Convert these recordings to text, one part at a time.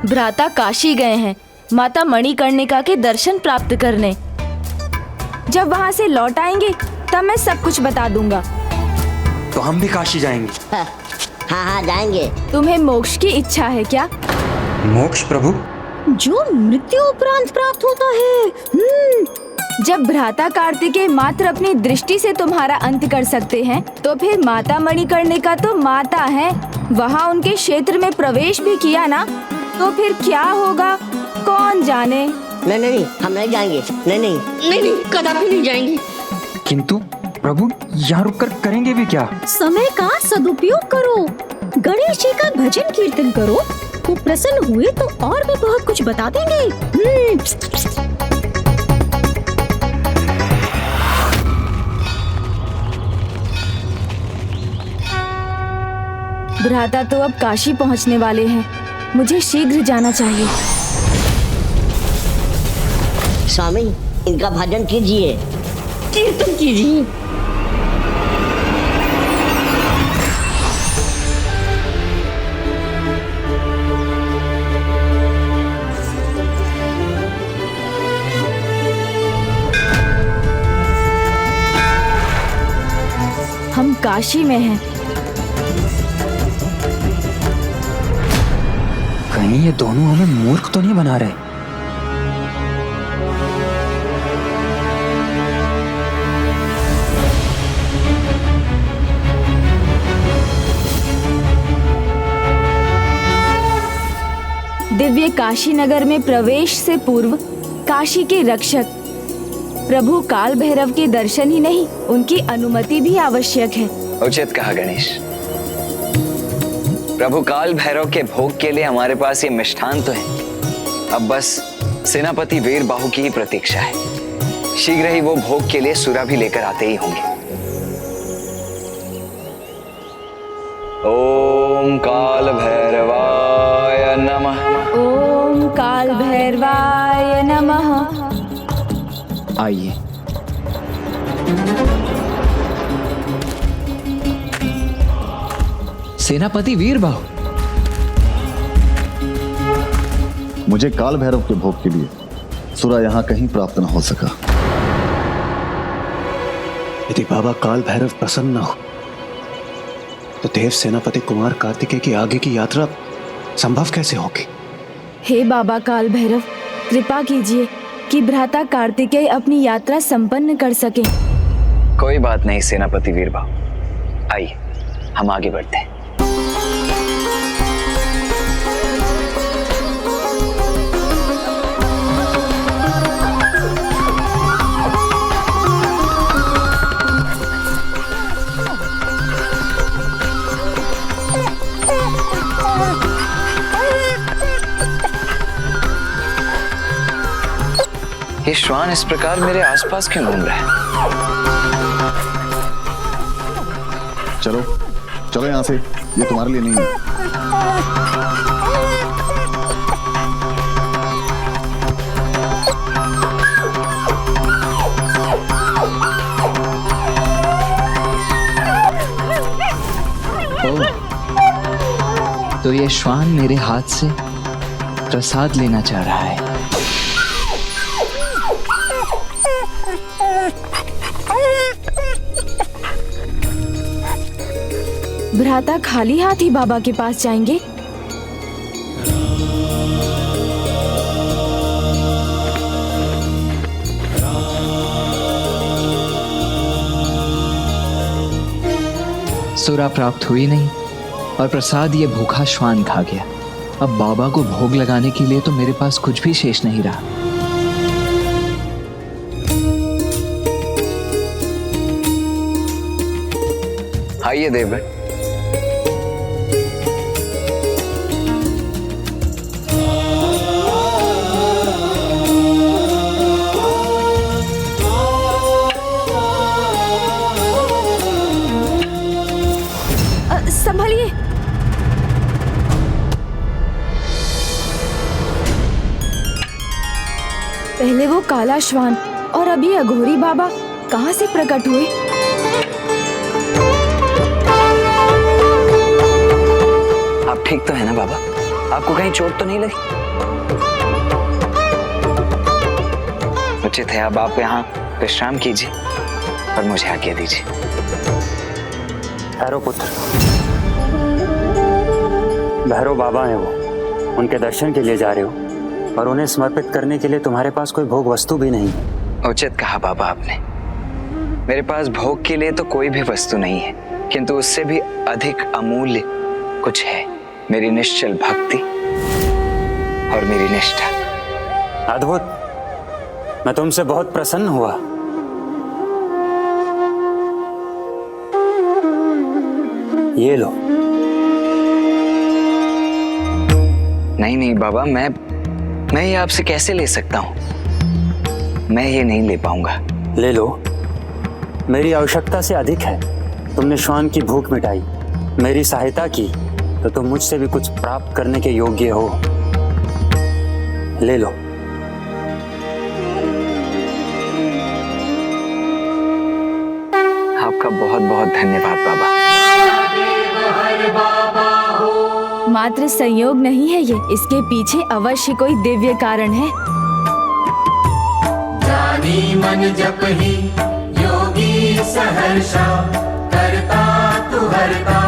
भ्राता काशी गए हैं माता मणिकर्णिका के दर्शन प्राप्त करने। जब वहाँ से लौट आएंगे तब मैं सब कुछ बता दूंगा। तो हम भी काशी जाएंगे। हाँ जाएंगे। तुम्हें मोक्ष की इच्छा है क्या? मोक्ष प्रभु? जो मृत्यु उपरांत प्राप्त होता है। जब भ्राता कार्तिकेय मात्र अपनी दृष्टि से तुम्हारा अंत कर सकते हैं, तो फिर माता मणिकर्णिका तो माता है। वहाँ उनके क्षेत्र में प्रवेश भी किया ना, तो फिर क्या होगा कौन जाने। नहीं, हम नहीं जाएंगे। नहीं, कदापि नहीं जाएंगे। किंतु प्रभु यहाँ रुककर करेंगे भी क्या? समय का सदुपयोग करो, गणेश जी का भजन कीर्तन करो। वो प्रसन्न हुए तो और भी बहुत कुछ बता देंगे। भ्राता तो अब काशी पहुँचने वाले हैं, मुझे शीघ्र जाना चाहिए। स्वामी, इनका भजन कीजिए, कीर्तन कीजिए। हम काशी में हैं। कहीं ये दोनों हमें मूर्ख तो नहीं बना रहे? दिव्य काशी नगर में प्रवेश से पूर्व काशी के रक्षक प्रभु काल भैरव के दर्शन ही नहीं, उनकी अनुमति भी आवश्यक है। उचित कहा गणेश। प्रभु काल भैरव के भोग के लिए हमारे पास ये मिष्ठान तो है, अब बस सेनापति वीर बाहु की ही प्रतीक्षा है। शीघ्र ही वो भोग के लिए सुरा भी लेकर आते ही होंगे। ओम काल भैरवाय नमः। ओम काल भैरवाय नमः। आइए। सेनापति वीर बाहु, मुझे काल भैरव के भोग के लिए सुरा यहाँ कहीं प्राप्त न हो सका। यदि बाबा काल भैरव प्रसन्न न हो तो देव सेनापति कुमार कार्तिकेय की आगे की यात्रा संभव कैसे होगी? हे बाबा काल भैरव, कृपा कीजिए कि भ्राता कार्तिकेय अपनी यात्रा संपन्न कर सके। कोई बात नहीं सेनापति वीर बाहु, आइए हम आगे बढ़ते हैं। ये श्वान इस प्रकार मेरे आसपास क्यों घूम रहा है? चलो चलो यहाँ से, ये तुम्हारे लिए नहीं है। तो ये श्वान मेरे हाथ से प्रसाद लेना चाह रहा है। भ्राता खाली हाथ ही बाबा के पास जाएंगे? सुरा प्राप्त हुई नहीं और प्रसाद ये भूखा श्वान खा गया। अब बाबा को भोग लगाने के लिए तो मेरे पास कुछ भी शेष नहीं रहा। आइए देवगण। संभलिए। पहले वो काला श्वान और अभी अघोरी बाबा कहाँ से प्रकट हुए? आप ठीक तो है ना बाबा? आपको कहीं चोट तो नहीं लगी? उचित है, अब आप यहाँ विश्राम कीजिए और मुझे आज्ञा दीजिए। भैरव पुत्र, भैरव बाबा हैं वो, उनके दर्शन के लिए जा रहे हो और उन्हें समर्पित करने के लिए तुम्हारे पास कोई भोग वस्तु भी नहीं। उचित कहा बाबा आपने। मेरे पास भोग के लिए तो कोई भी वस्तु नहीं है, किंतु उससे भी अधिक अमूल्य कुछ है, मेरी निश्चल भक्ति और मेरी निष्ठा। अद्भुत, मैं तुमसे बहुत प्रसन्न हुआ। ये लो। नहीं नहीं बाबा, मैं ये आपसे कैसे ले सकता हूँ? मैं ये नहीं ले पाऊंगा। ले लो, मेरी आवश्यकता से अधिक है। तुमने श्वान की भूख मिटाई, मेरी सहायता की, तो तुम मुझसे भी कुछ प्राप्त करने के योग्य हो। ले लो। आपका बहुत बहुत धन्यवाद बाबा। मात्र संयोग नहीं है ये, इसके पीछे अवश्य कोई दिव्य कारण है। जानी मन जप ही योगी सहर्षा, करता तु हरता।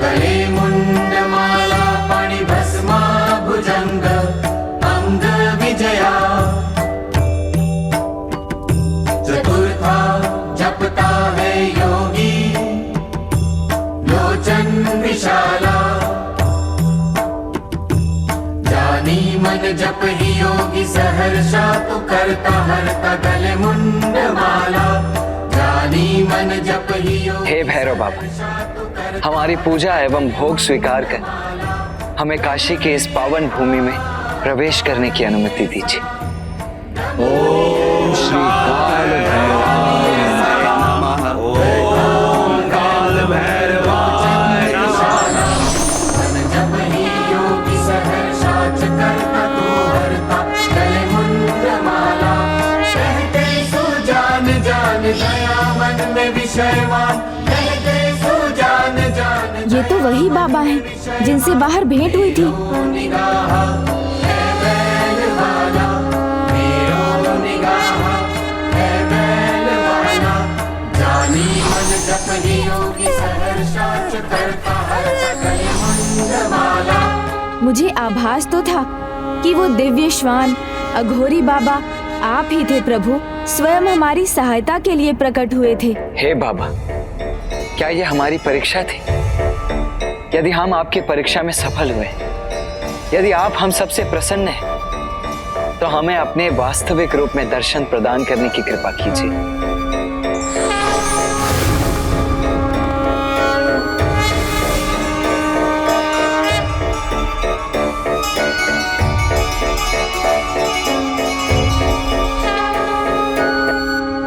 गले मुंड माला पाणि भस्मा भुजंग, अंग विजया। चतुर्था जपता है योगी, लोचन विशाला। जानी मन जप ही योगी सहर्षा, तू करता हरता गले मुंड माला। जानी मन जप ही योगी। हे भैरव बाबा, हमारी पूजा एवं भोग स्वीकार कर हमें काशी के इस पावन भूमि में प्रवेश करने की अनुमति दीजिए। ओम श्री काल भैरवाय नमः। ओम काल भैरवाय नमः। जप ही योगी सहर्षा, करता तू हरता गले मुंड माला। कहते सुजान जान दया मन में विषयवान, कहते सुजान जान। ये तो वही बाबा हैं जिनसे बाहर भेंट हुई थी। निगाह है बैल वाला, मेरो निगाह है बैल वाला। जानी मन जप ही योगी सहर्षा, करता हरता गले मुंड माला। मुझे आभास तो था कि वो दिव्य श्वान अघोरी बाबा आप ही थे प्रभु, स्वयं हमारी सहायता के लिए प्रकट हुए थे। हे बाबा, क्या ये हमारी परीक्षा थी? यदि हम आपकी परीक्षा में सफल हुए, यदि आप हम सबसे प्रसन्न हैं, तो हमें अपने वास्तविक रूप में दर्शन प्रदान करने की कृपा कीजिए।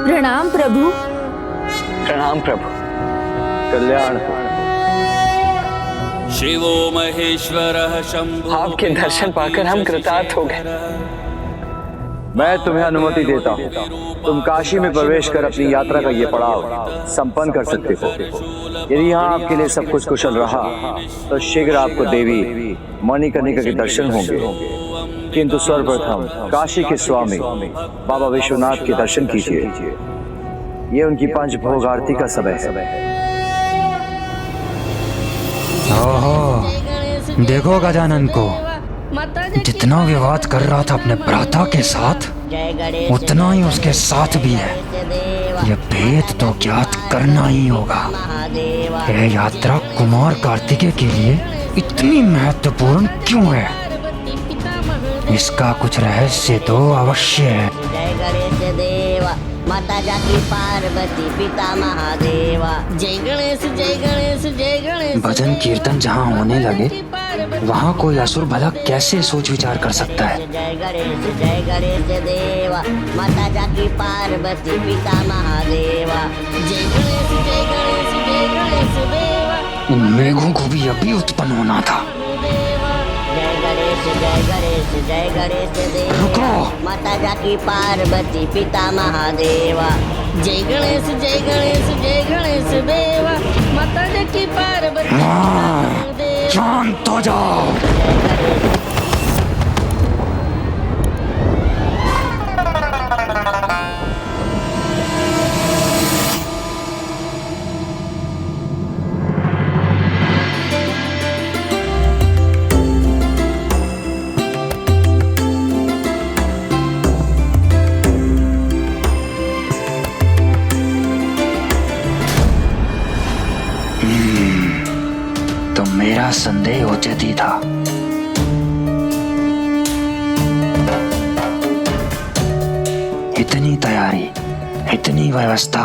प्रणाम प्रभु। प्रणाम प्रभु। कल्याण। शिवो महेश्वरः शंभो। आपके दर्शन पाकर हम कृतार्थ हो गए। मैं तुम्हें अनुमति देता हूँ, तुम काशी में प्रवेश कर अपनी यात्रा का ये पड़ाव संपन्न कर सकते हो। यदि यहाँ आपके लिए सब कुछ कुशल रहा, तो शीघ्र आपको देवी मणिकर्णिका के दर्शन होंगे। किंतु सर्वप्रथम काशी के स्वामी बाबा विश्वनाथ के दर्शन कीजिए। ये उनकी पंच भोग आरती का समय है। ओहो, देखो गजानन को, जितना विवाद कर रहा था अपने भ्राता के साथ, उतना ही उसके साथ भी है। ये भेद तो ज्ञात करना ही होगा। यह यात्रा कुमार कार्तिकेय के लिए इतनी महत्वपूर्ण क्यों है? इसका कुछ रहस्य तो अवश्य है। जय गणेश देवा, माता जाकी पार्वती, पिता महादेवा। जय गणेश जय गणेश जय गणेश। भजन कीर्तन जहाँ होने लगे, वहाँ कोई असुर भला कैसे सोच विचार कर सकता है? जय गणेश देवा, माता जाकी पार्वती, पिता महादेवा। जय गणेश जय गणेश जय गणेश देवा। इन मेघों को भी अभी उत्पन्न होना था। जय गणेश देवा, माता जाकी पार्वती, पिता महादेवा। जय गणेश जय गणेश जय गणेश देवा, माता जाकी पार्वती, पिता महादेवा। शांत हो जाओ। तो मेरा संदेह उचित ही था। इतनी तैयारी, इतनी व्यवस्था,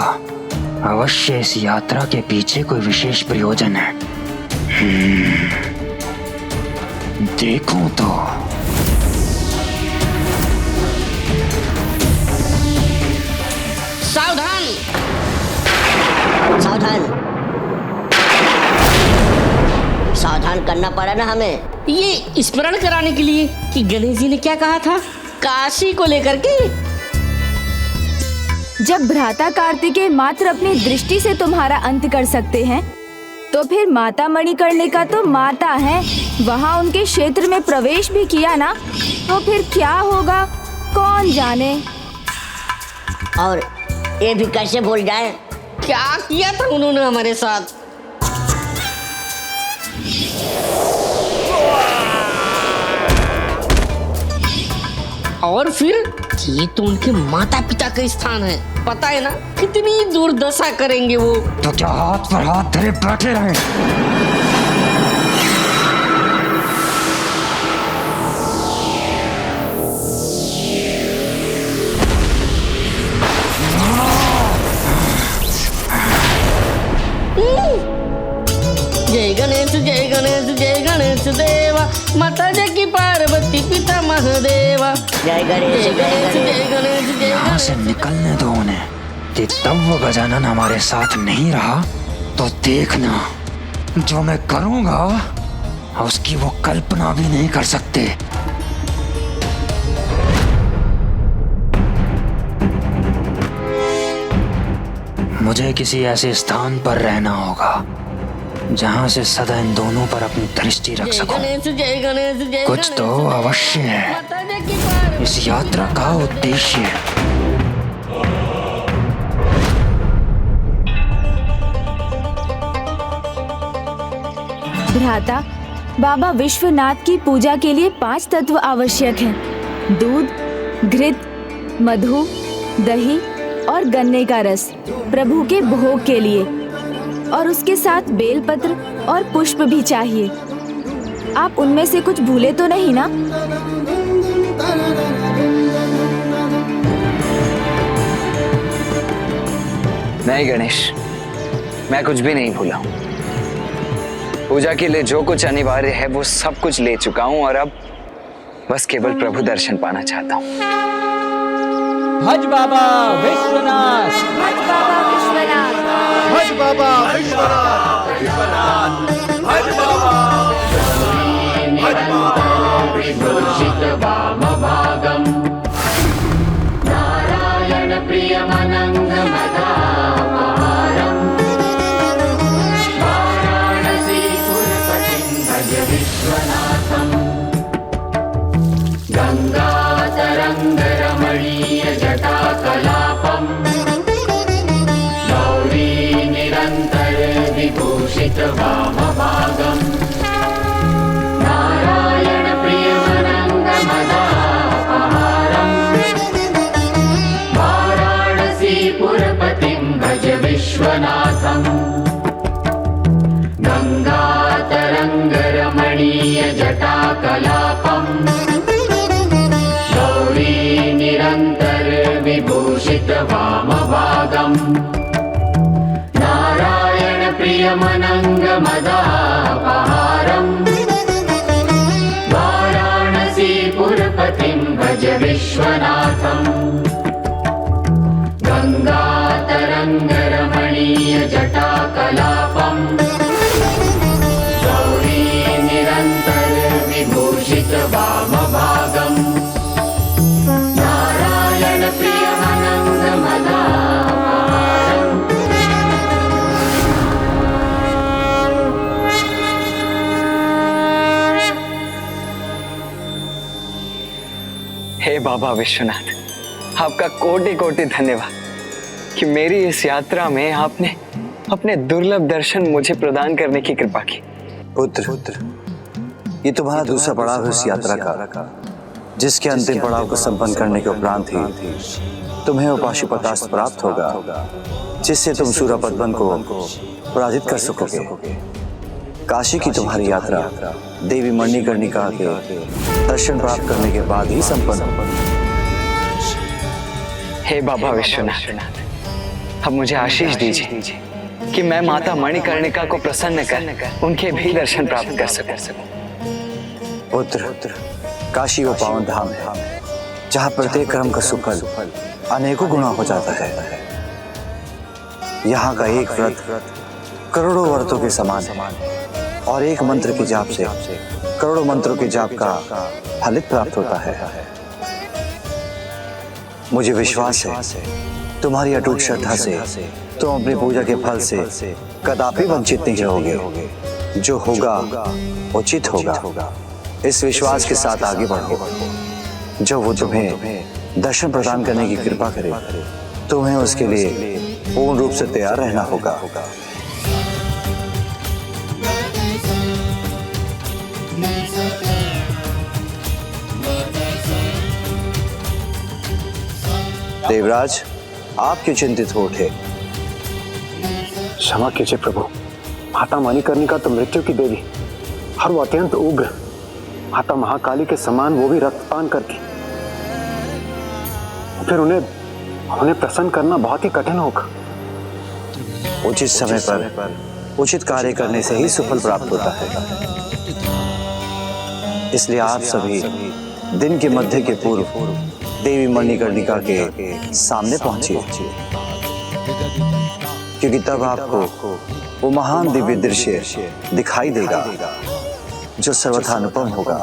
अवश्य इस यात्रा के पीछे कोई विशेष प्रयोजन है। देखूं तो। सावधान, सावधान, सावधान करना पड़ा ना हमें, ये स्मरण कराने के लिए कि गणेश जी ने क्या कहा था काशी को लेकर के। जब भ्राता कार्तिकेय मात्र अपनी दृष्टि से तुम्हारा अंत कर सकते हैं, तो फिर माता मणिकर्णिका तो माता है, वहाँ उनके क्षेत्र में प्रवेश भी किया ना, तो फिर क्या होगा कौन जाने। और ये भी कैसे भूल जाए क्या किया था उन्होंने हमारे साथ। और फिर ये तो उनके माता पिता का स्थान है, पता है ना कितनी दुर्दशा करेंगे वो। तो क्या हाथ पर हाथ धरे बैठे रहे? जय गणेश जय गणेश जय गणेश देवा, माता जगी पार्वती पिता महादेवा। जय गणेश जय गणेश जय गणेश जय। यहाँ से निकलने दो उन्हें। कि तब वो गजानन हमारे साथ नहीं रहा तो देखना जो मैं करूँगा उसकी वो कल्पना भी नहीं कर सकते। मुझे किसी ऐसे स्थान पर रहना होगा जहाँ से सदा इन दोनों पर अपनी दृष्टि रख सकूं। कुछ तो अवश्य है इस यात्रा का उद्देश्य। भ्राता, बाबा विश्वनाथ की पूजा के लिए 5 तत्व आवश्यक हैं। दूध, घृत, मधु, दही और गन्ने का रस प्रभु के भोग के लिए, और उसके साथ बेलपत्र और पुष्प भी चाहिए। आप उनमें से कुछ भूले तो नहीं ना? नहीं गणेश, मैं कुछ भी नहीं भूला। पूजा के लिए जो कुछ अनिवार्य है वो सब कुछ ले चुका हूँ और अब बस केवल प्रभु दर्शन पाना चाहता हूँ। भज बाबा विश्वनाथ, भज बाबा विश्वनाथ, भज बाबा विश्वनाथ, भज बाबा विभूषित वामभागम् नारायण प्रियमनङ्ग मदापहारम् वाराणसी पुरपतिं भज विश्वनाथम् गङ्गातरङ्गरमणीय जटाकलापम् गौरी निरन्तर विभूषित वामभागम् नारायण प्रियमनङ्ग मदापहारम् वाराणसी पुरपतिं भज विश्वनाथम् गङ्गातरङ्गरमणीय जटाकलापम् गौरी निरन्तर विभूषित वामभागम् नारायण प्रियमनङ्ग मदापहारम् वाराणसी पुरपतिं भज विश्वनाथम् गङ्गातरङ्गरमणीय जटाकलापम् गौरी निरन्तर विभूषित वामभागम् नारायण प्रियमनङ्ग मदापहारम् हे बाबा विश्वनाथ, आपका कोटि कोटि धन्यवाद कि मेरी इस यात्रा में आपने अपने दुर्लभ दर्शन मुझे प्रदान करने की कृपा की। पुत्र, ये तुम्हारा दूसरा पड़ाव है उस यात्रा का, जिसके अंतिम पड़ाव को संपन्न करने के उपरांत ही तुम्हें वो पाशुपतास्त्र प्राप्त होगा, जिससे तुम सूरपद्मन को पराजित कर सकोगे। काशी की तुम्हारी यात्रा देवी मणिकर्णिका के दर्शन प्राप्त करने के बाद ही संपन्न होगी। हे बाबा विश्वनाथ, अब मुझे आशीष दीजिए कि मैं माता मणिकर्णिका को प्रसन्न कर उनके भी दर्शन प्राप्त कर सकूं। पुत्र, काशी वो पावन धाम है जहाँ प्रत्येक कर्म का सुफल अनेकों गुना हो जाता है। यहाँ का एक व्रत करोड़ों व्रतों के समान है और एक मंत्र के जाप से करोड़ों मंत्रों के जाप का फलित प्राप्त होता है। मुझे विश्वास है तुम्हारी अटूट श्रद्धा से तुम अपनी पूजा के फल से कदापि वंचित नहीं रहोगे। जो होगा उचित होगा। इस विश्वास के साथ आगे बढ़ो। जो वो तुम्हें दर्शन प्रदान करने की कृपा करे, तुम्हें उसके लिए पूर्ण रूप से तैयार रहना होगा। देवराज, आप क्यों चिंतित हो उठे? क्षमा कीजिए प्रभु, माता मणिकर्णिका तो मृत्यु की देवी और वो अत्यंत उग्र, माता महाकाली के समान, वो भी रक्तपान करके। फिर उन्हें प्रसन्न करना बहुत ही कठिन होगा। उचित समय पर उचित कार्य करने से ही सुफल प्राप्त होता है। इसलिए आप सभी दिन के मध्य के पूर्व देवी मणिकर्णिका के सामने पहुंचिए, क्योंकि तब आपको वो महान दिव्य दृश्य दिखाई देगा जो सर्वथा अनुपम होगा।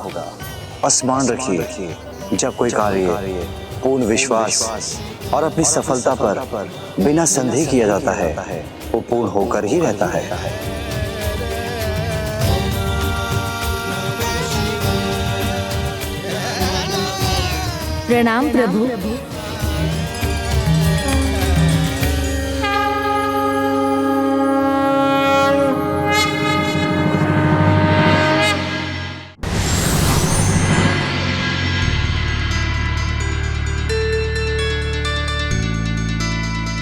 और स्मरण रखिए, जब कोई कार्य पूर्ण विश्वास और अपनी सफलता पर बिना संदेह किया जाता है, वो पूर्ण होकर ही रहता है। प्रणाम प्रभु।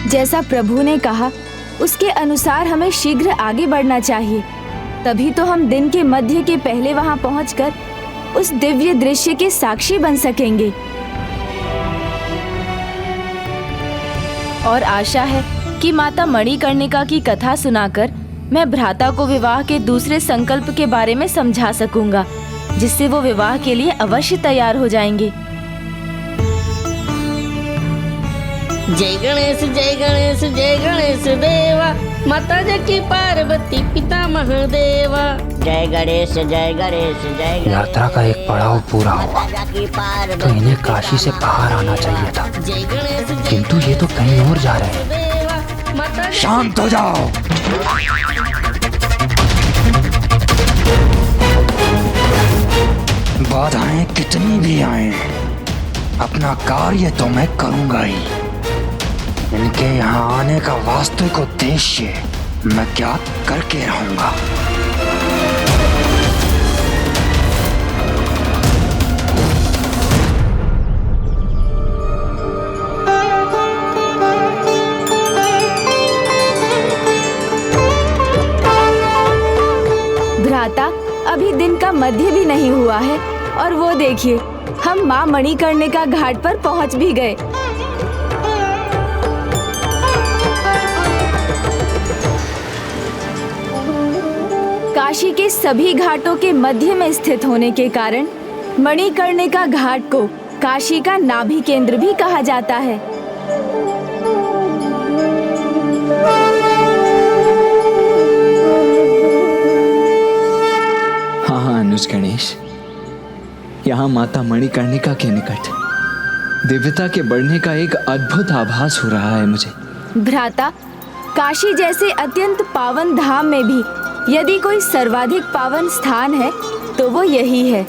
जैसा प्रभु ने कहा उसके अनुसार हमें शीघ्र आगे बढ़ना चाहिए, तभी तो हम दिन के मध्य के पहले वहां पहुंचकर उस दिव्य दृश्य के साक्षी बन सकेंगे। और आशा है कि माता मणिकर्णिका की कथा सुनाकर मैं भ्राता को विवाह के दूसरे संकल्प के बारे में समझा सकूंगा, जिससे वो विवाह के लिए अवश्य तैयार हो जाएंगे। जय गणेश जय गणेश जय गणेश देवा, माता जकी पार्वती पिता महादेवा। जय गणेश जय गणेश जय गणेश। यात्रा का एक पड़ाव पूरा हुआ तो इन्हें काशी से बाहर आना चाहिए था, किंतु ये तो कहीं और जा रहे हैं। शांत हो जाओ। बाधाएं कितनी भी आए, अपना कार्य तो मैं करूंगा ही। इनके यहाँ आने का वास्तविक उद्देश्य मैं क्या करके रहूंगा। भ्राता, अभी दिन का मध्य भी नहीं हुआ है और वो देखिए, हम माँ मणिकर्णिका घाट पर पहुँच भी गए। काशी के सभी घाटों के मध्य में स्थित होने के कारण मणिकर्णिका घाट को काशी का नाभि केंद्र भी कहा जाता है। हाँ अनुज गणेश, यहाँ माता मणिकर्णिका के निकट दिव्यता के बढ़ने का एक अद्भुत आभास हो रहा है मुझे। भ्राता, काशी जैसे अत्यंत पावन धाम में भी यदि कोई सर्वाधिक पावन स्थान है तो वो यही है,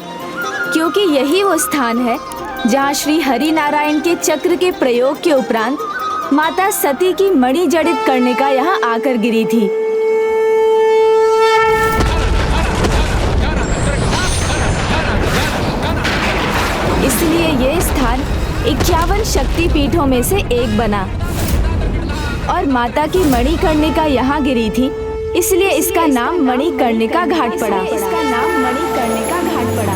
क्योंकि यही वो स्थान है जहाँ श्री हरि नारायण के चक्र के प्रयोग के उपरांत माता सती की मणि जड़ित करने का यहाँ आकर गिरी थी। इसलिए ये स्थान 51 शक्ति पीठों में से एक बना और माता की मणिकर्णिका यहाँ गिरी थी, इसलिए इसका नाम मणिकर्णिका घाट पड़ा। इसका नाम मणिकर्णिका घाट पड़ा।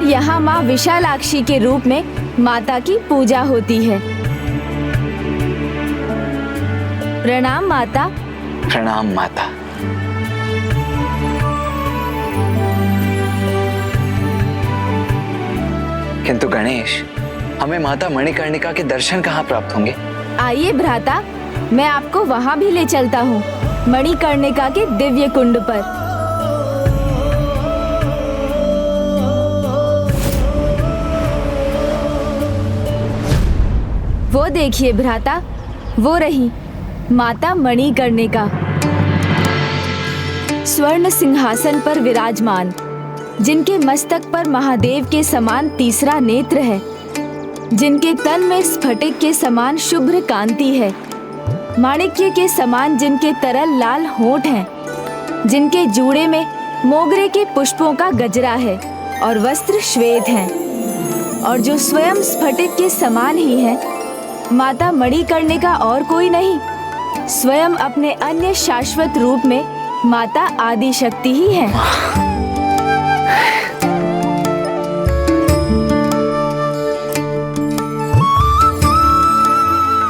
यहाँ माँ विशालाक्षी के रूप में माता की पूजा होती है। प्रणाम माता। प्रणाम माता। किंतु गणेश, हमें माता मणिकर्णिका के दर्शन कहाँ प्राप्त होंगे? आइए भ्राता, मैं आपको वहाँ भी ले चलता हूँ, मणिकर्णिका के दिव्य कुंड पर। वो देखिए भ्राता, वो रही माता मणिकर्णिका, स्वर्ण सिंहासन पर विराजमान, जिनके मस्तक पर महादेव के समान तीसरा नेत्र है, जिनके तन में स्फटिक के समान शुभ्र कांति है, माणिक्य के समान जिनके तरल लाल होंठ हैं, जिनके जूड़े में मोगरे के पुष्पों का गजरा है और वस्त्र श्वेत हैं, और जो स्वयं स्फटिक के समान ही है। माता मणिकर्णिका और कोई नहीं, स्वयं अपने अन्य शाश्वत रूप में माता आदि शक्ति ही है।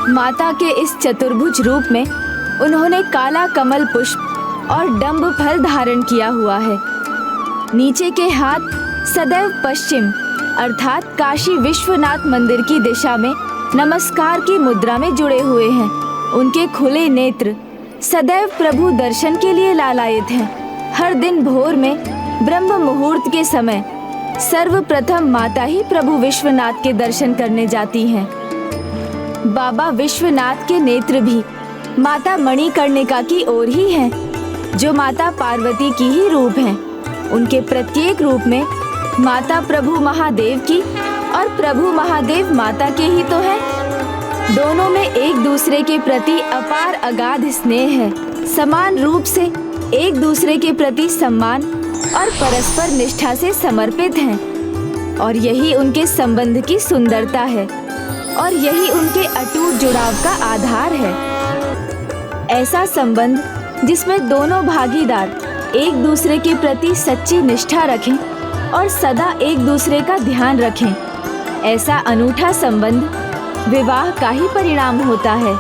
माता के इस चतुर्भुज रूप में उन्होंने काला कमल पुष्प और डंब फल धारण किया हुआ है। नीचे के हाथ सदैव पश्चिम अर्थात काशी विश्वनाथ मंदिर की दिशा में नमस्कार की मुद्रा में जुड़े हुए हैं। उनके खुले नेत्र सदैव प्रभु दर्शन के लिए लालायित हैं। हर दिन भोर में ब्रह्म मुहूर्त के समय सर्वप्रथम माता ही प्रभु विश्वनाथ के दर्शन करने जाती हैं। बाबा विश्वनाथ के नेत्र भी माता मणिकर्णिका की ओर ही हैं, जो माता पार्वती की ही रूप हैं। उनके प्रत्येक रूप में माता प्रभु महादेव की और प्रभु महादेव माता के ही तो हैं। दोनों में एक दूसरे के प्रति अपार अगाध स्नेह है, समान रूप से एक दूसरे के प्रति सम्मान और परस्पर निष्ठा से समर्पित हैं। और यही उनके संबंध की सुंदरता है और यही उनके अटूट जुड़ाव का आधार है। ऐसा संबंध जिसमें दोनों भागीदार एक दूसरे के प्रति सच्ची निष्ठा रखें और सदा एक दूसरे का ध्यान रखें, ऐसा अनूठा संबंध विवाह का ही परिणाम होता है।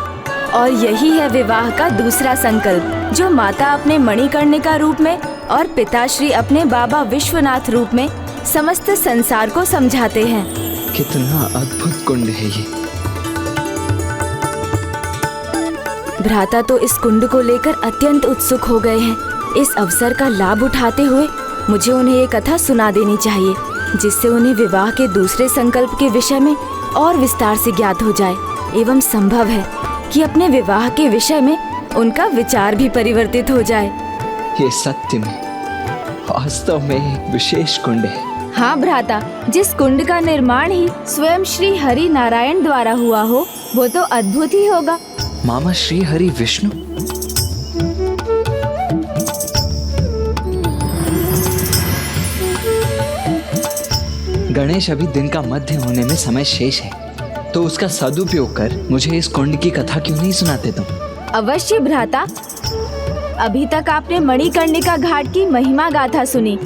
और यही है विवाह का दूसरा संकल्प, जो माता अपने मणिकर्णिका रूप में और पिताश्री अपने बाबा विश्वनाथ रूप में समस्त संसार को समझाते हैं। कितना अद्भुत कुंड है ये। भ्राता तो इस कुंड को लेकर अत्यंत उत्सुक हो गए हैं। इस अवसर का लाभ उठाते हुए मुझे उन्हें ये कथा सुना देनी चाहिए, जिससे उन्हें विवाह के दूसरे संकल्प के विषय में और विस्तार से ज्ञात हो जाए, एवं संभव है कि अपने विवाह के विषय में उनका विचार भी परिवर्तित हो जाए। ये सत्य में वास्तव में एक विशेष कुंड है। हाँ भ्राता, जिस कुंड का निर्माण ही स्वयं श्री हरि नारायण द्वारा हुआ हो, वो तो अद्भुत ही होगा। मामा श्री हरि विष्णु? गणेश, अभी दिन का मध्य होने में समय शेष है, तो उसका सदुपयोग कर मुझे इस कुंड की कथा क्यों नहीं सुनाते तुम? अवश्य भ्राता। अभी तक आपने मणिकर्णिका घाट की महिमा गाथा सुनी,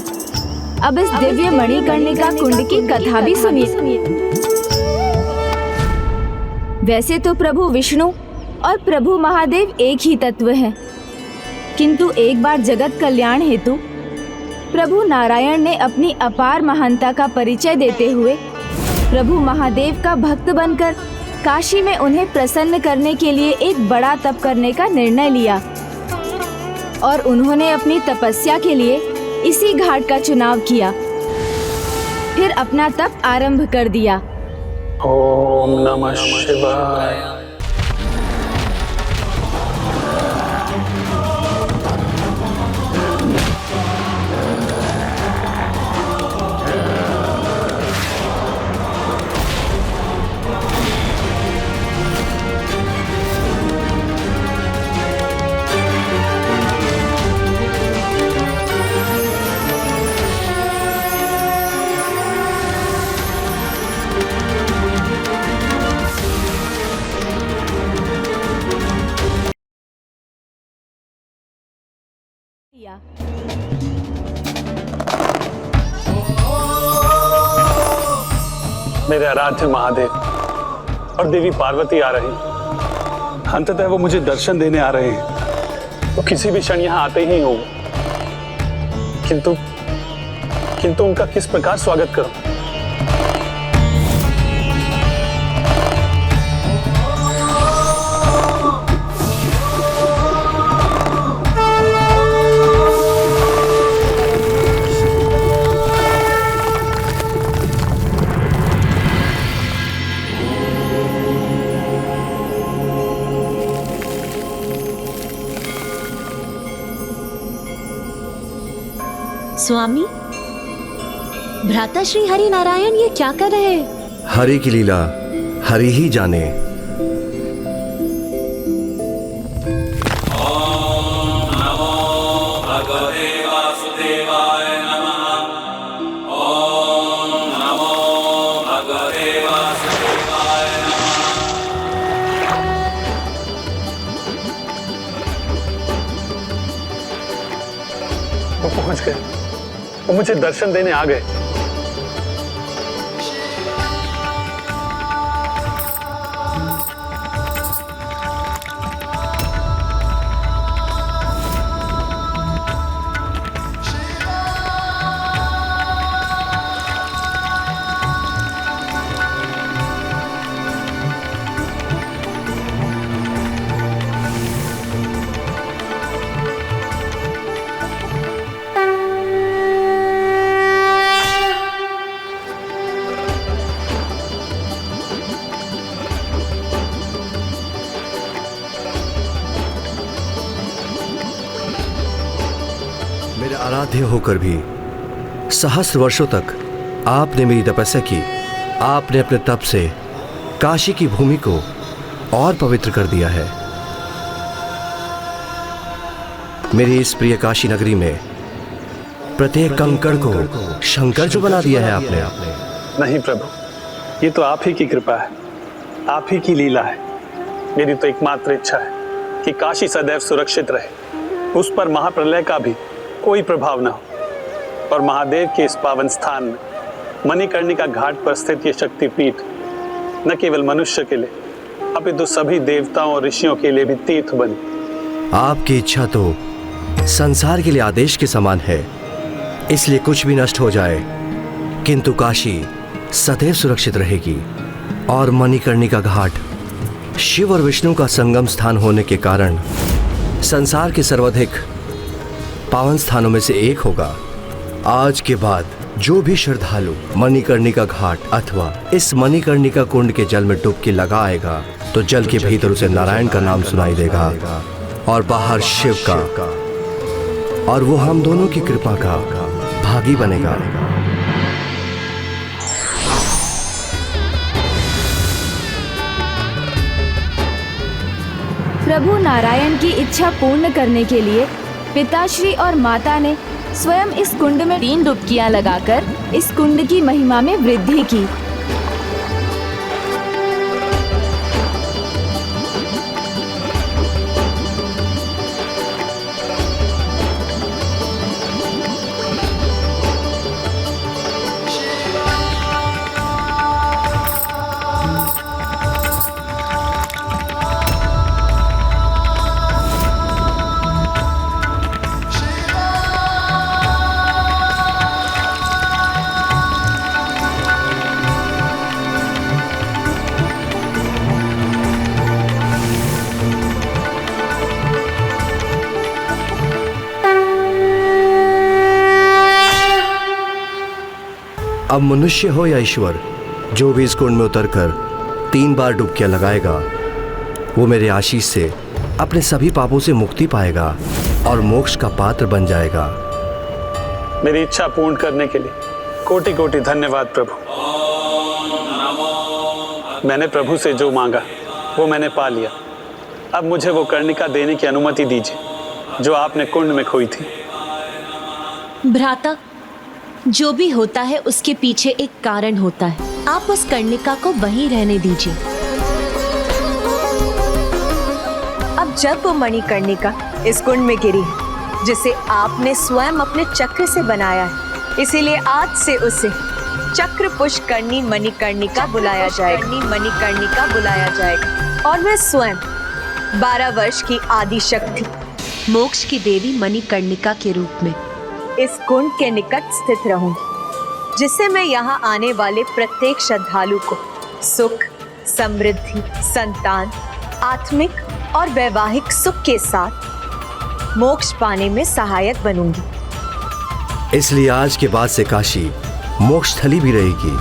अब इस दिव्य मणिकर्णिका कुंड की कथा भी सुनिए। वैसे तो प्रभु विष्णु और प्रभु महादेव एक ही तत्व है, किंतु एक बार जगत कल्याण हेतु प्रभु नारायण ने अपनी अपार महानता का परिचय देते हुए प्रभु महादेव का भक्त बनकर काशी में उन्हें प्रसन्न करने के लिए एक बड़ा तप करने का निर्णय लिया, और उन्होंने अपनी तपस्या के लिए इसी घाट का चुनाव किया। फिर अपना तप आरंभ कर दिया। ओम नमः शिवाय। किया। मेरे आराध्य महादेव और देवी पार्वती आ रही हैं। अंततः वो मुझे दर्शन देने आ रहे हैं, तो किसी भी क्षण यहाँ आते ही होगा। किंतु उनका किस प्रकार स्वागत करूं? स्वामी, भ्राता श्री हरि नारायण ये क्या कर रहे हैं? हरि की लीला हरि ही जाने। ओम नमो भगवते वासुदेवाय नमः। ओम नमो भगवते वासुदेवाय नमः। वो पहुंच गए, वो मुझे दर्शन देने आ गए। मेरे आराध्य होकर भी सहस्र वर्षों तक आपने मेरी तपस्या की। आपने अपने तप से काशी की भूमि को और पवित्र कर दिया है। मेरी इस प्रिय काशी नगरी में प्रत्येक कंकड़ को शंकर जो बना दिया है आपने। नहीं प्रभु, ये तो आप ही की कृपा है, आप ही की लीला है। मेरी तो एकमात्र इच्छा है कि काशी सदैव सुरक्षित रहे, उस पर महाप्रलय का भी कोई प्रभाव न हो, और महादेव के इस पावन स्थान में मणिकर्णिका घाट पर स्थित ये शक्तिपीठ न केवल मनुष्य के लिए अपितु सभी देवताओं और ऋषियों के लिए भी तीर्थ बने। आपकी इच्छा तो संसार के लिए आदेश के समान है, इसलिए कुछ भी नष्ट हो जाए किंतु काशी सदैव सुरक्षित रहेगी। और मणिकर्णिका घाट शिव और विष्णु का संगम स्थान होने के कारण संसार के सर्वाधिक पावन स्थानों में से एक होगा। आज के बाद जो भी श्रद्धालु मणिकर्णिका घाट अथवा इस मणिकर्णिका कुंड के जल में डुबकी लगाएगा तो जल के भीतर उसे नारायण का नाम सुनाई देगा और बाहर शिव का, और वो हम दोनों की कृपा का भागी बनेगा। प्रभु नारायण की इच्छा पूर्ण करने के लिए पिताश्री और माता ने स्वयं इस कुंड में 3 डुबकियां लगाकर इस कुंड की महिमा में वृद्धि की। अब मनुष्य हो या ईश्वर, जो भी इस कुंड में उतरकर 3 बार डुबकियां लगाएगा वो मेरे आशीष से अपने सभी पापों से मुक्ति पाएगा और मोक्ष का पात्र बन जाएगा। मेरी इच्छा पूर्ण करने के लिए कोटि कोटि धन्यवाद प्रभु। मैंने प्रभु से जो मांगा वो मैंने पा लिया। अब मुझे वो कर्णिका देने की अनुमति दीजिए जो आपने कुंड में खोई थी। भ्राता, जो भी होता है उसके पीछे एक कारण होता है। आप उस कर्णिका को वहीं रहने दीजिए। अब जब वो मणिकर्णिका इस कुंड में गिरी है जिसे आपने स्वयं अपने चक्र से बनाया है। इसीलिए आज से उसे चक्र पुष्करणी मणिकर्णिका बुलाया जाएगा। मणिकर्णिका बुलाया जाएगा और मैं स्वयं 12 वर्ष की आदि शक्ति मोक्ष की देवी मणिकर्णिका के रूप में इस कुंड के निकट स्थित रहूंगी, जिससे मैं यहाँ आने वाले प्रत्येक श्रद्धालु को सुख, समृद्धि, संतान, आत्मिक और वैवाहिक सुख के साथ मोक्ष पाने में सहायक बनूंगी। इसलिए आज के बाद से काशी मोक्ष स्थली भी रहेगी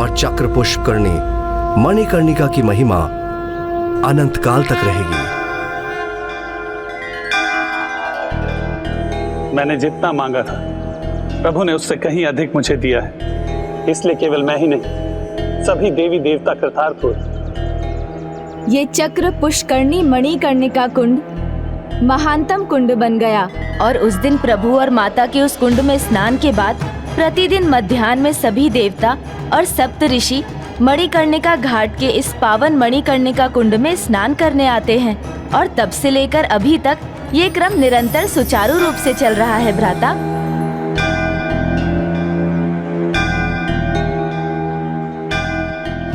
और चक्र पुष्करणी मणिकर्णिका की महिमा अनंत काल तक रहेगी। मैंने जितना मांगा था प्रभु ने उससे कहीं अधिक मुझे दिया है, इसलिए केवल मैं ही नहीं सभी देवी देवता कृतार्थ हुए। ये चक्र पुष्करणी मणिकर्णिका कुंड महानतम कुंड बन गया और उस दिन प्रभु और माता के उस कुंड में स्नान के बाद प्रतिदिन मध्याह्न में सभी देवता और सप्त ऋषि मणिकर्णिका घाट के इस पावन मणिकर्णिका कुंड में स्नान करने आते हैं और तब से लेकर अभी तक ये क्रम निरंतर सुचारू रूप से चल रहा है भ्राता।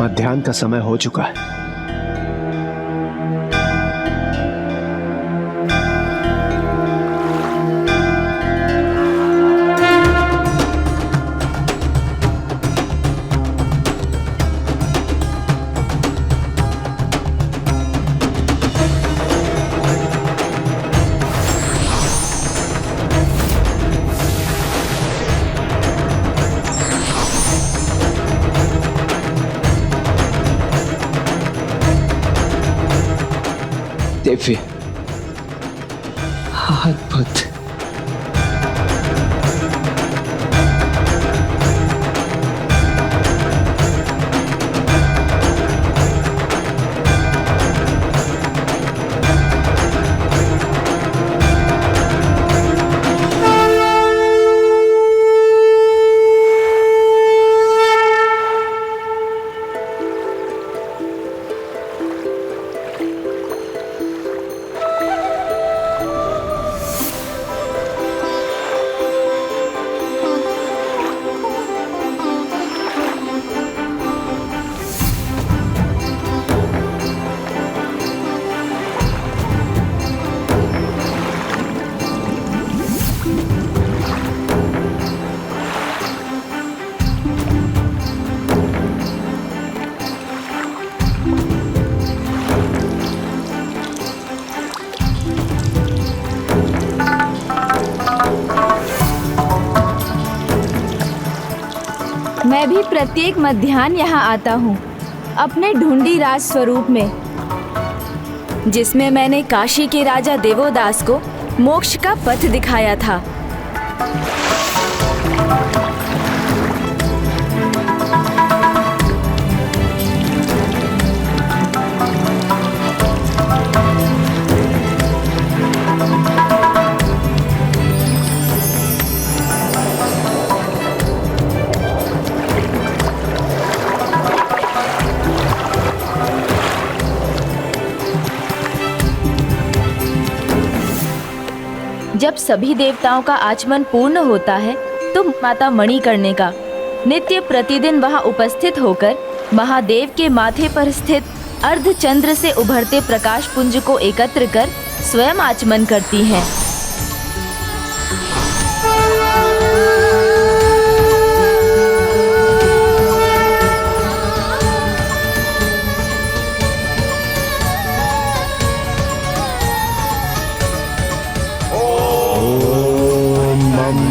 मध्याह्न का समय हो चुका है। दिव्य, अद्भुत। मैं भी प्रत्येक मध्याह्न यहाँ आता हूँ अपने ढूंढी राज स्वरूप में, जिसमें मैंने काशी के राजा देवोदास को मोक्ष का पथ दिखाया था। जब सभी देवताओं का आचमन पूर्ण होता है तो माता मणिकर्णिका नित्य प्रतिदिन वहां उपस्थित होकर महादेव के माथे पर स्थित अर्धचंद्र से उभरते प्रकाश पुंज को एकत्र कर स्वयं आचमन करती हैं।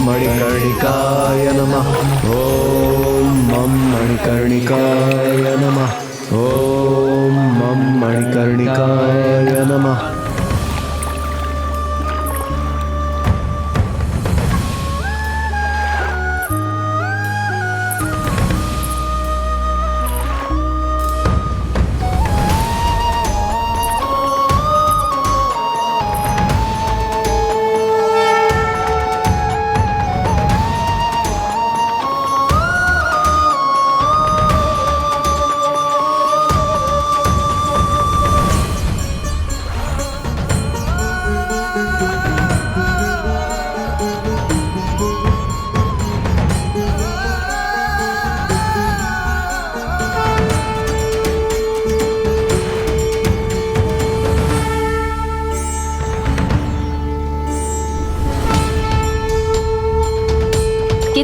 मणिकर्णिकाय नमः। ओम मम मणिकर्णिकाय नमः। ओम मम मणिकर्णिकाय नमः।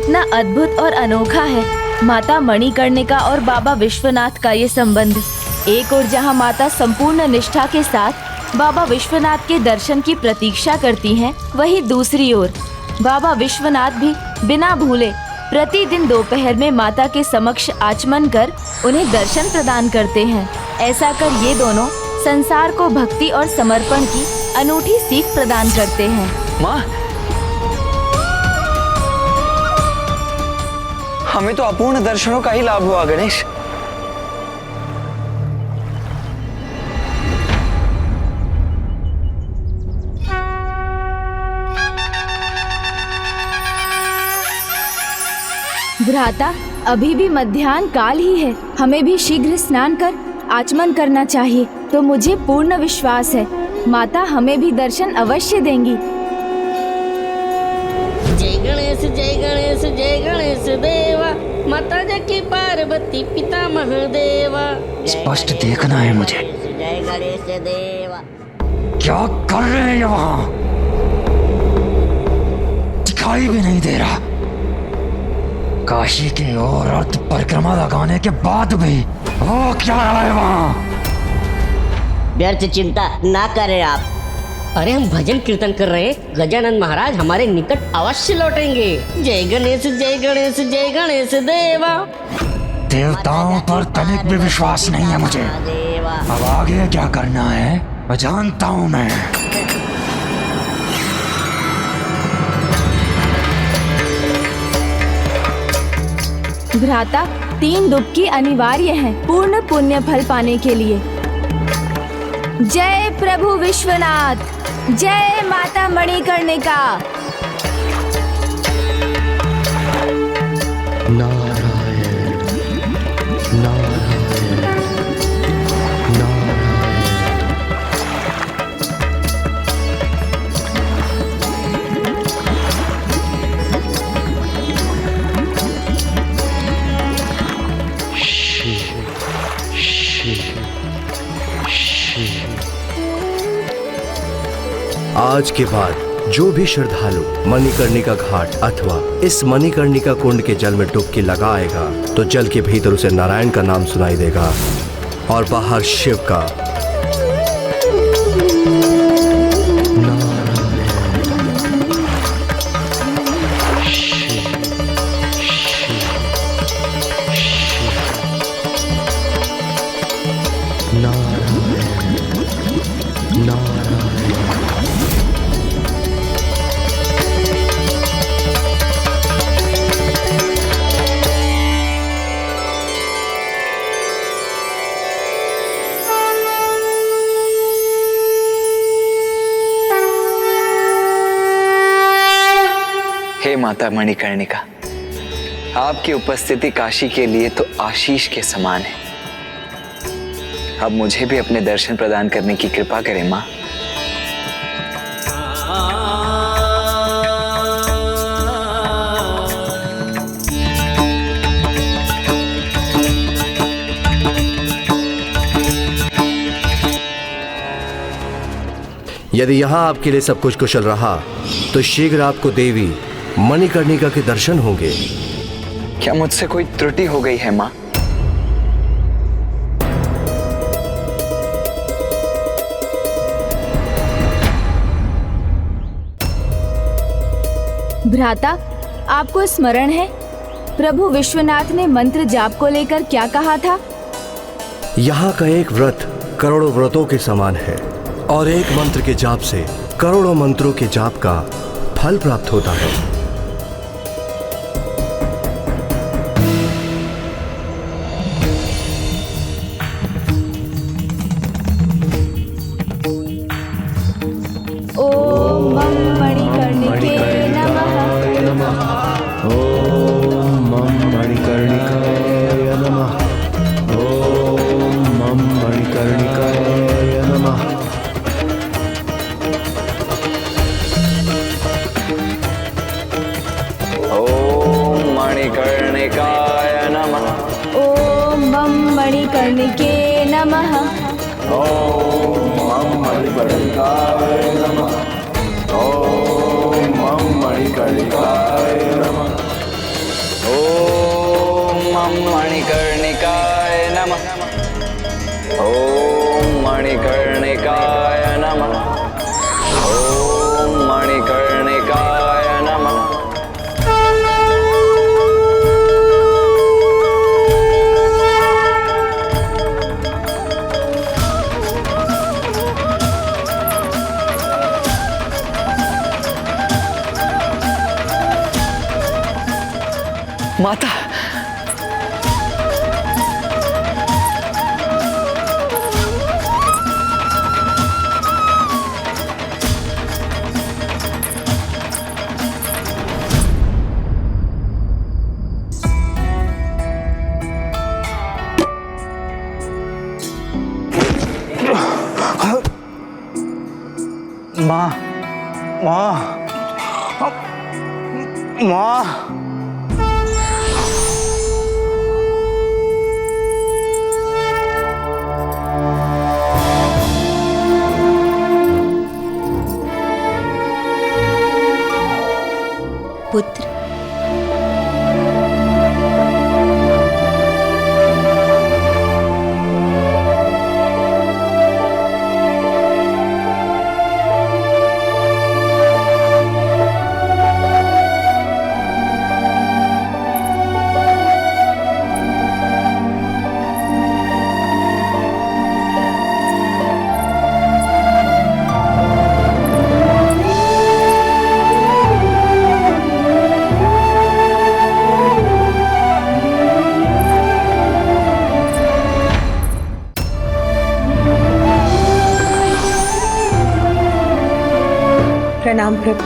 कितना अद्भुत और अनोखा है माता मणिकर्णिका और बाबा विश्वनाथ का ये संबंध। एक ओर जहाँ माता संपूर्ण निष्ठा के साथ बाबा विश्वनाथ के दर्शन की प्रतीक्षा करती हैं, वहीं दूसरी ओर बाबा विश्वनाथ भी बिना भूले प्रतिदिन दोपहर में माता के समक्ष आचमन कर उन्हें दर्शन प्रदान करते हैं। ऐसा कर ये दोनों संसार को भक्ति और समर्पण की अनूठी सीख प्रदान करते हैं। माँ, हमें तो अपूर्ण दर्शनों का ही लाभ हुआ गणेश। भ्राता, अभी भी मध्याह्न काल ही है, हमें भी शीघ्र स्नान कर आचमन करना चाहिए। तो मुझे पूर्ण विश्वास है माता हमें भी दर्शन अवश्य देंगी। जय गणेश जय गणेश जय गणेश देवा, माता जकी पार्वती पिता महादेवा। स्पष्ट देखना है मुझे। जय गणेश देवा। क्या कर रहे हैं वहाँ? दिखाई भी नहीं दे रहा। काशी की ओर अर्थ परिक्रमा लगाने के बाद भी वो क्या रहा है वहाँ? व्यर्थ चिंता ना करें आप। अरे हम भजन कीर्तन कर रहे हैं, गजानन महाराज हमारे निकट अवश्य लौटेंगे। जय गणेश जय गणेश जय गणेश देवा। देवताओं पर तनिक भी विश्वास नहीं है मुझे। अब आगे क्या करना है मैं जानता हूँ मैं। भ्राता, 3 डुबकी अनिवार्य है पूर्ण पुण्य फल पाने के लिए। जय प्रभु विश्वनाथ, जय माता मणिकर्णिका। नारायण नारायण नारायण। आज के बाद जो भी श्रद्धालु मणिकर्णिका घाट अथवा इस मणिकर्णिका कुंड के जल में डुबकी लगाएगा तो जल के भीतर उसे नारायण का नाम सुनाई देगा और बाहर शिव का। हे माता मणिकर्णिका, आपकी उपस्थिति काशी के लिए तो आशीष के समान है। अब मुझे भी अपने दर्शन प्रदान करने की कृपा करें माँ। यदि यहाँ आपके लिए सब कुछ कुशल रहा तो शीघ्र आपको देवी मणिकर्णिका के दर्शन होंगे। क्या मुझसे कोई त्रुटि हो गई है माँ? भ्राता, आपको स्मरण है प्रभु विश्वनाथ ने मंत्र जाप को लेकर क्या कहा था? यहाँ का एक व्रत करोड़ों व्रतों के समान है और एक मंत्र के जाप से करोड़ों मंत्रों के जाप का फल प्राप्त होता है। ओम मम मणिकर्णिके नमः। ओम मम मणिकर्णिकाय नमः। ओम मम मणिकर्णिकाय नमः। ओम मणिकर्णिकाय नमः। ओम मम मणिकर्णिके नमः। ओम मम मणिकर्णिकाय नमः। ओम मम मणिकर्णिकाय नमः। ओम मणिकर्णिकाय नमः। ओम मणिकर्णिकाय नमः। ओम मणिकर्णिकाय नमः। माता, माँ, माँ, माँ। पुत्र, प्रणाम प्रभु।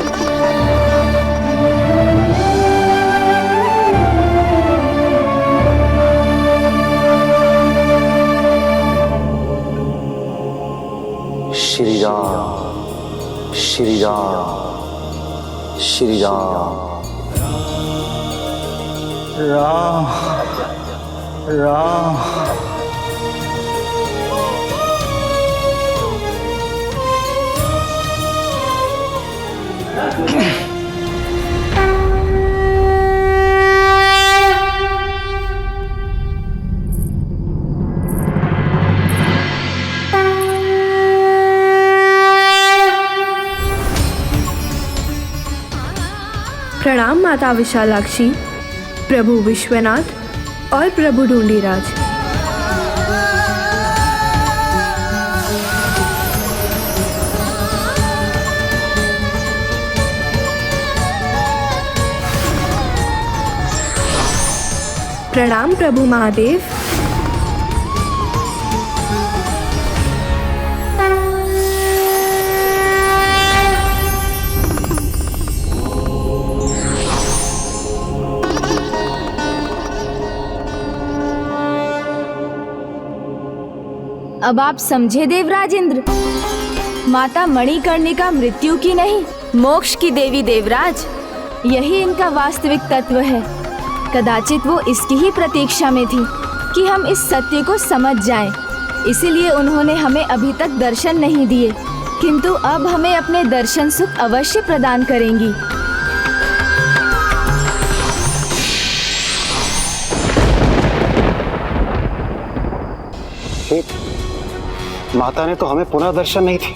श्री राम, श्री राम, श्री राम। राम, राम। प्रणाम माता विशालाक्षी, प्रभु विश्वनाथ और प्रभु ढूंढीराज। प्रणाम प्रभु महादेव। अब आप समझे देवराज इंद्र, माता मणिकर्णिका मृत्यु की नहीं, मोक्ष की देवी देवराज। यही इनका वास्तविक तत्व है। कदाचित वो इसकी ही प्रतीक्षा में थी कि हम इस सत्य को समझ जाएं। इसीलिए उन्होंने हमें अभी तक दर्शन नहीं दिए, किंतु अब हमें अपने दर्शन सुख अवश्य प्रदान करेंगी। माता ने तो हमें पुनः दर्शन नहीं दी।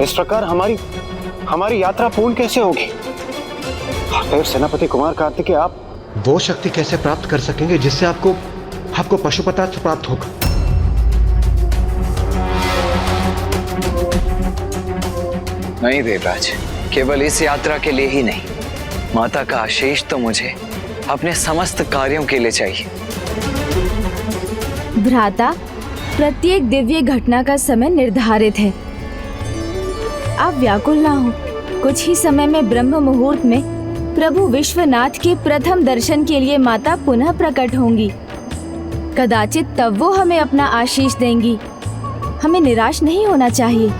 इस प्रकार हमारी यात्रा पूर्ण कैसे होगी? देव सेनापति कुमार कार्तिकेय, आप वो शक्ति कैसे प्राप्त कर सकेंगे जिससे आपको पशुपतास्त्र प्राप्त होगा? नहीं देवराज, केवल इस यात्रा के लिए ही नहीं, माता का आशीष तो मुझे अपने समस्त कार्यों के लिए चाहिए। भ्राता, प्रत्येक दिव्य घटना का समय निर्धारित है। आप व्याकुल ना हो। कुछ ही समय में ब्रह्म मुहूर्त में प्रभु विश्वनाथ के प्रथम दर्शन के लिए माता पुनः प्रकट होंगी। कदाचित तब वो हमें अपना आशीष देंगी। हमें निराश नहीं होना चाहिए।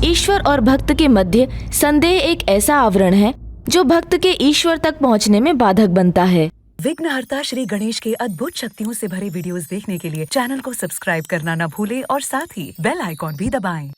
ईश्वर और भक्त के मध्य संदेह एक ऐसा आवरण है जो भक्त के ईश्वर तक पहुंचने में बाधक बनता है। विघ्नहर्ता श्री गणेश के अद्भुत शक्तियों से भरे वीडियोस देखने के लिए चैनल को सब्सक्राइब करना न भूलें और साथ ही बेल आइकॉन भी दबाएं।